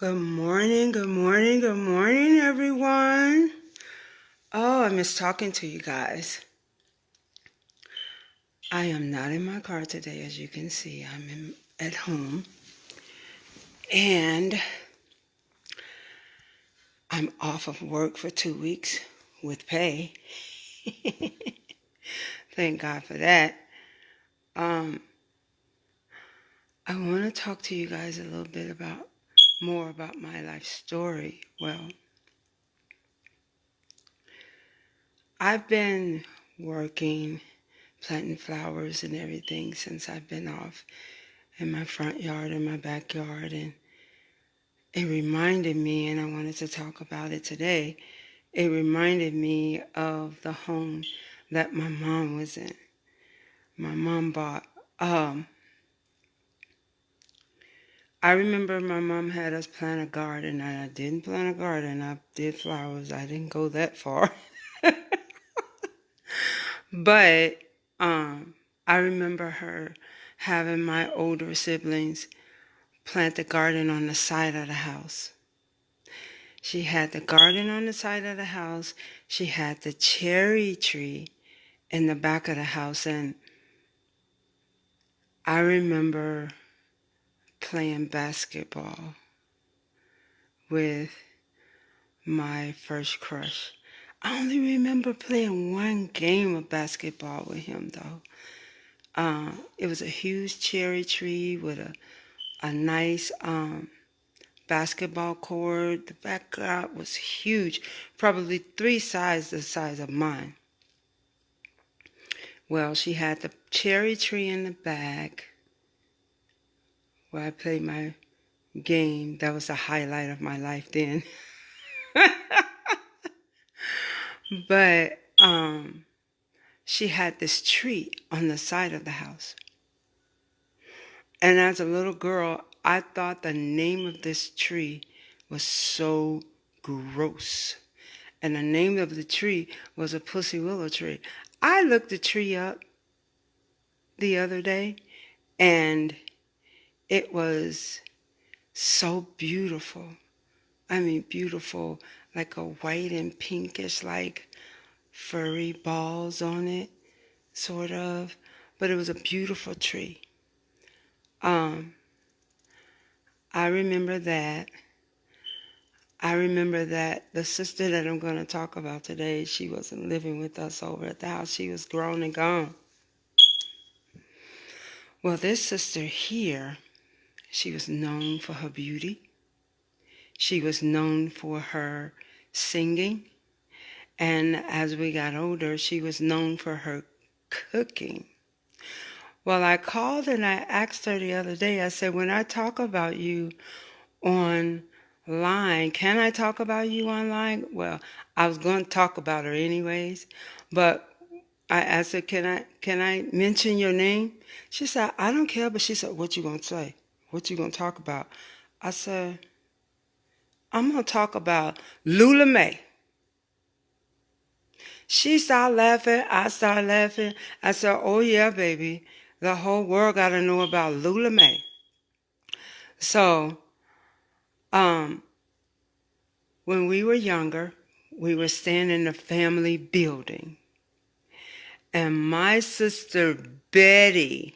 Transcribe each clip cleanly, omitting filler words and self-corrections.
Good morning, good morning, good morning, everyone. Oh, I miss talking to you guys. I am not in my car today, as you can see. At home. And I'm off of work for 2 weeks with pay. Thank God for that. Um, I want to talk to you guys a little bit more about my life story. Well, I've been working, planting flowers and everything since I've been off in my front yard and my backyard, and it reminded me, and I wanted to talk about it today. It reminded me of the home that my mom was in. My mom bought I remember my mom had us plant a garden, and I didn't plant a garden. I did flowers. I didn't go that far. But I remember her having my older siblings plant the garden on the side of the house. She had the garden on the side of the house. She had the cherry tree in the back of the house. And I remember playing basketball with my first crush. I only remember playing one game of basketball with him, though. It was a huge cherry tree with a nice basketball court. The background was huge, probably the size of mine. Well, she had the cherry tree in the back where I played my game. That was the highlight of my life then. But she had this tree on the side of the house. And as a little girl, I thought the name of this tree was so gross. And the name of the tree was a pussy willow tree. I looked the tree up the other day, and it was so beautiful. I mean, beautiful, like a white and pinkish, like furry balls on it, sort of. But it was a beautiful tree. Um, I remember that. I remember that the sister that I'm going to talk about today, she wasn't living with us over at the house. She was grown and gone. Well, this sister here, she was known for her beauty. She was known for her singing. And as we got older, she was known for her cooking. Well, I called and I asked her the other day, I said, when I talk about you online, can I talk about you online? Well, I was going to talk about her anyways, but I asked her, can I mention your name? She said, I don't care, but she said, what you going to say? What you going to talk about? I said, I'm going to talk about Lula Mae. She started laughing. I started laughing. I said, oh, yeah, baby. The whole world got to know about Lula Mae. So, when we were younger, we were staying in the family building. And my sister Bettie,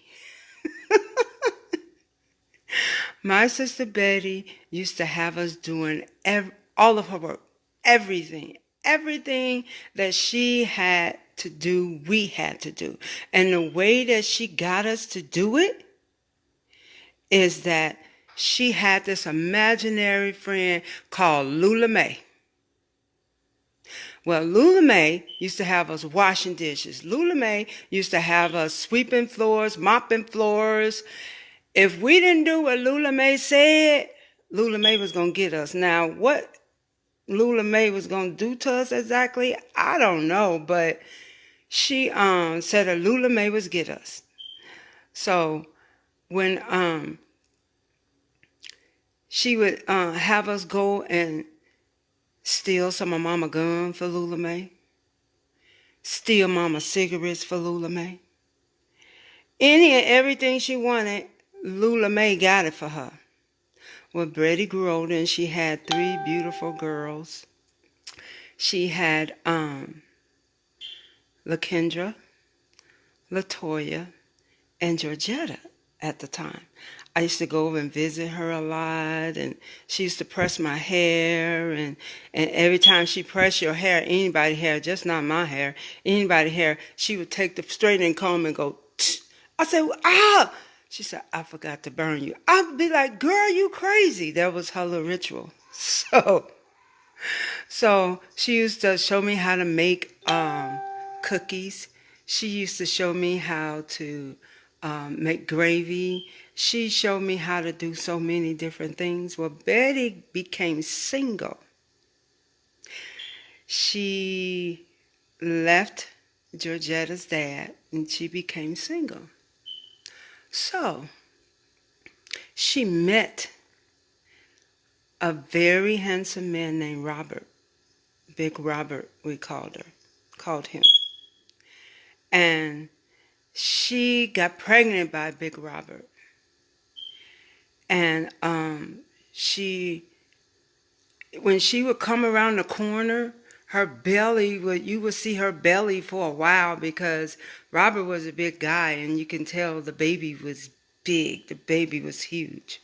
used to have us doing all of her work, everything. Everything that she had to do, we had to do. And the way that she got us to do it is that she had this imaginary friend called Lula Mae. Well, Lula Mae used to have us washing dishes. Lula Mae used to have us sweeping floors, mopping floors. If we didn't do what Lula Mae said, Lula Mae was going to get us. Now, what Lula Mae was going to do to us exactly, I don't know, but she said that Lula Mae was get us. So when she would have us go and steal some of Mama gun for Lula Mae, steal Mama cigarettes for Lula Mae, any and everything she wanted, Lula Mae got it for her. Well, Betty grew older and she had three beautiful girls. She had LaKendra, LaToya, and Georgetta at the time. I used to go over and visit her a lot, and she used to press my hair, and every time she pressed your hair, anybody's hair, just not my hair, anybody's hair, she would take the straightening comb and go, tch. I said, ah! She said, I forgot to burn you. I'd be like, girl, you crazy. That was her little ritual. So she used to show me how to make cookies. She used to show me how to make gravy. She showed me how to do so many different things. Well, Betty became single. She left Georgetta's dad and she became single. So she met a very handsome man named Robert. Big Robert, we called him. And she got pregnant by Big Robert. And when she would come around the corner, you would see her belly for a while because Robert was a big guy and you can tell the baby was big. The baby was huge.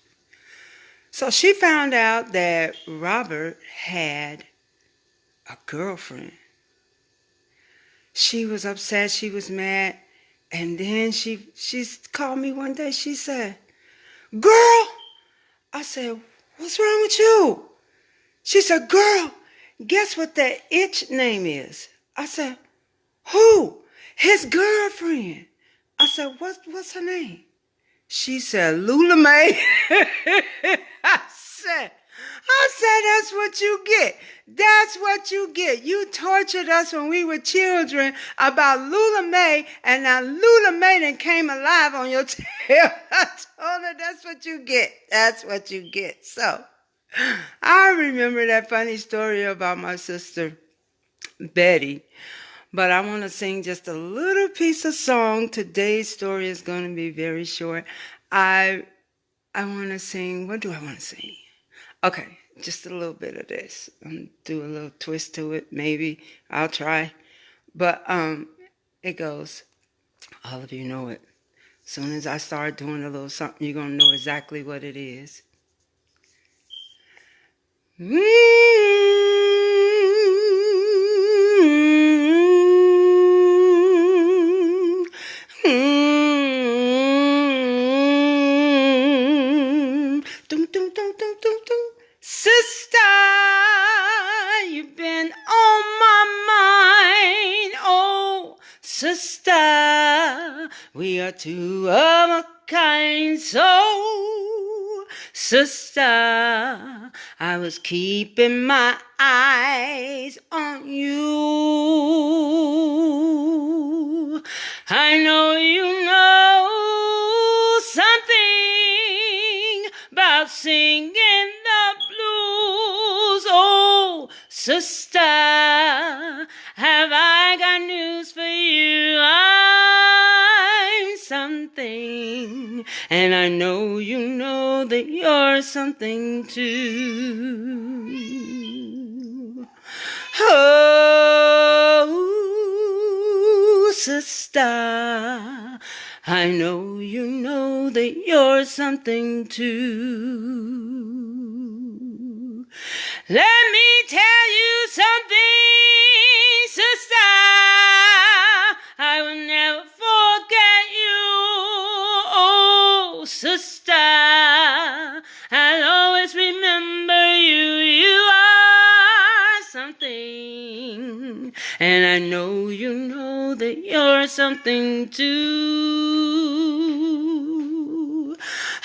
So she found out that Robert had a girlfriend. She was upset, she was mad, and then she called me one day, she said, girl, I said, what's wrong with you? She said, girl, guess what that itch name is? I said, who? His girlfriend. I said, what's her name? She said, Lula Mae. I said, that's what you get. That's what you get. You tortured us when we were children about Lula Mae, and now Lula Mae then came alive on your tail. I told her, that's what you get. That's what you get. So I remember that funny story about my sister, Betty. But I want to sing just a little piece of song. Today's story is going to be very short. I want to sing, what do I want to sing? Okay, just a little bit of this. Do a little twist to it, maybe. I'll try. But it goes, all of you know it. As soon as I start doing a little something, you're going to know exactly what it is. Sister, you've been on my mind. Oh, sister, we are two of a kind. So, sister, I was keeping my eyes on you. I know you know something about singing the blues. Oh, sister, have I got news for you? I'm something, and I know you know that you're something too. Oh, sister, I know you know that you're something too. Let me tell you something, sister, I will never forget you. Oh, sister, I'll always remember you. You are something, and I know you know that you're something too.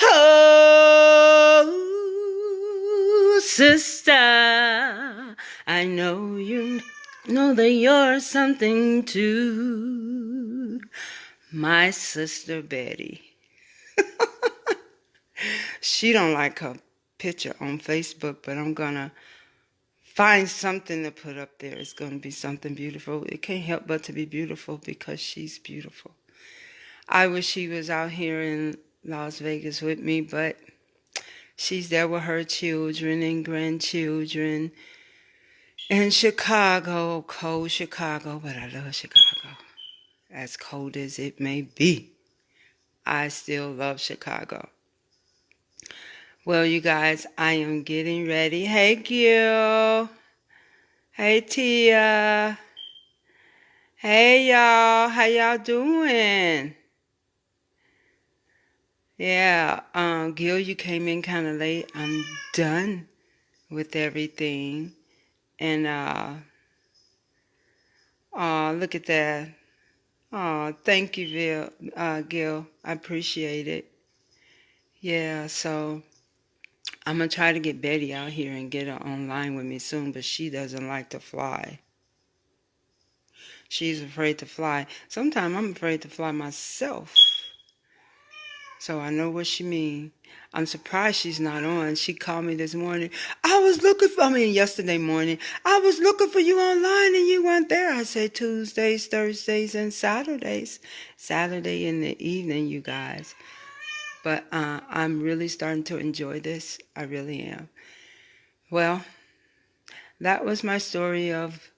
Oh, sister, I know you know that you're something too. My sister Bettie. She don't like her picture on Facebook, but I'm gonna find something to put up there. It's gonna be something beautiful. It can't help but to be beautiful because she's beautiful. I wish she was out here in Las Vegas with me, but She's there with her children and grandchildren in Chicago, cold Chicago, but I love Chicago. As cold as it may be, I still love Chicago. Well, you guys, I am getting ready. Hey, Gil. Hey, Tia. Hey, y'all. How y'all doing? Yeah, Gil, you came in kind of late. I'm done with everything. And, look at that. Oh, thank you, Gil. I appreciate it. Yeah, so I'm going to try to get Betty out here and get her online with me soon, but she doesn't like to fly. She's afraid to fly. Sometimes I'm afraid to fly myself. So I know what she means. I'm surprised she's not on. She called me this morning. Yesterday morning. I was looking for you online and you weren't there. I said Tuesdays, Thursdays, and Saturdays. Saturday in the evening, you guys. But I'm really starting to enjoy this. I really am. Well, that was my story of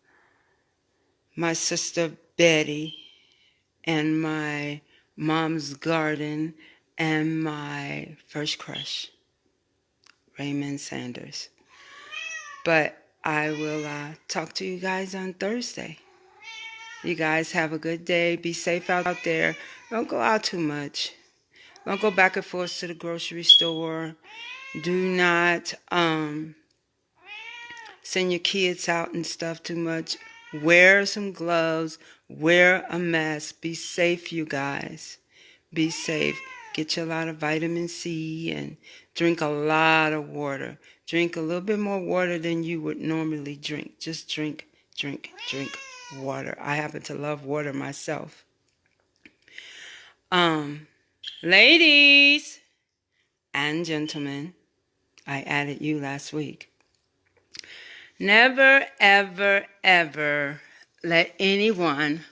my sister Bettie and my mom's garden and my first crush, Raymond Sanders. But I will talk to you guys on Thursday. You guys have a good day. Be safe out there. Don't go out too much. Don't go back and forth to the grocery store. Do not send your kids out and stuff too much. Wear some gloves. Wear a mask. Be safe, you guys. Be safe. Get you a lot of vitamin C and drink a lot of water. Drink a little bit more water than you would normally drink. Just drink water. I happen to love water myself. Ladies and gentlemen, I added you last week. Never, ever, ever let anyone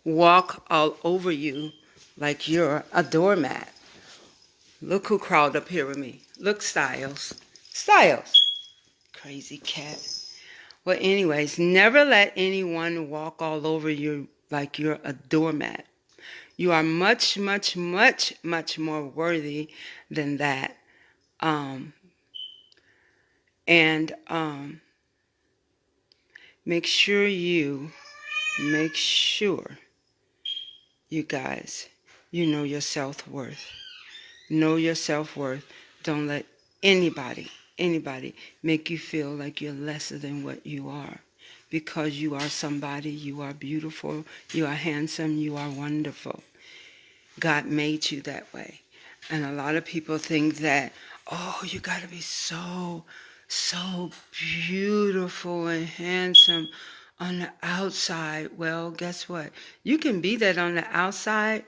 walk all over you like you're a doormat. Look who crawled up here with me. Look, Styles. Styles. Crazy cat. Well, anyways, never let anyone walk all over you like you're a doormat. You are much, much, much, much more worthy than that. Make sure you guys, you know your self-worth. Know your self-worth. Don't let anybody make you feel like you're lesser than what you are. Because you are somebody, you are beautiful, you are handsome, you are wonderful. God made you that way. And a lot of people think that, oh, you got to be so beautiful and handsome on the outside. Well, guess what? You can be that on the outside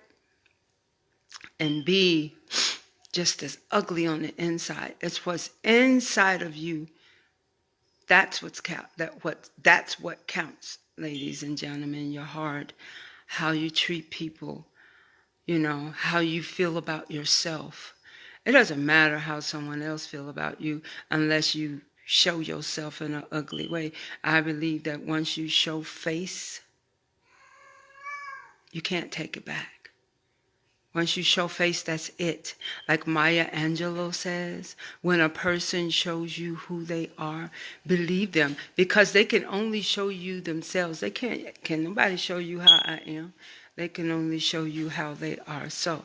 and be just as ugly on the inside. It's what's inside of you. That's that's what counts, ladies and gentlemen. Your heart, how you treat people, how you feel about yourself. It doesn't matter how someone else feel about you unless you show yourself in an ugly way. I believe that once you show face, you can't take it back. Once you show face, that's it. Like Maya Angelou says, when a person shows you who they are, believe them. Because they can only show you themselves. Can nobody show you how I am. They can only show you how they are. So,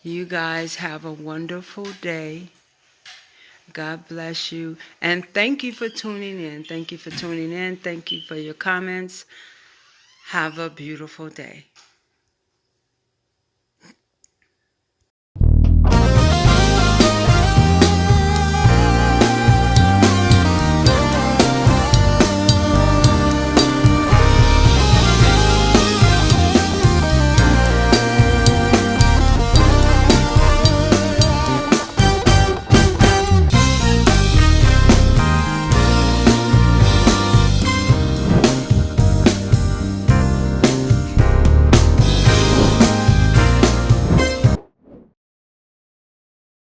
you guys have a wonderful day. God bless you. And thank you for tuning in. Thank you for tuning in. Thank you for your comments. Have a beautiful day.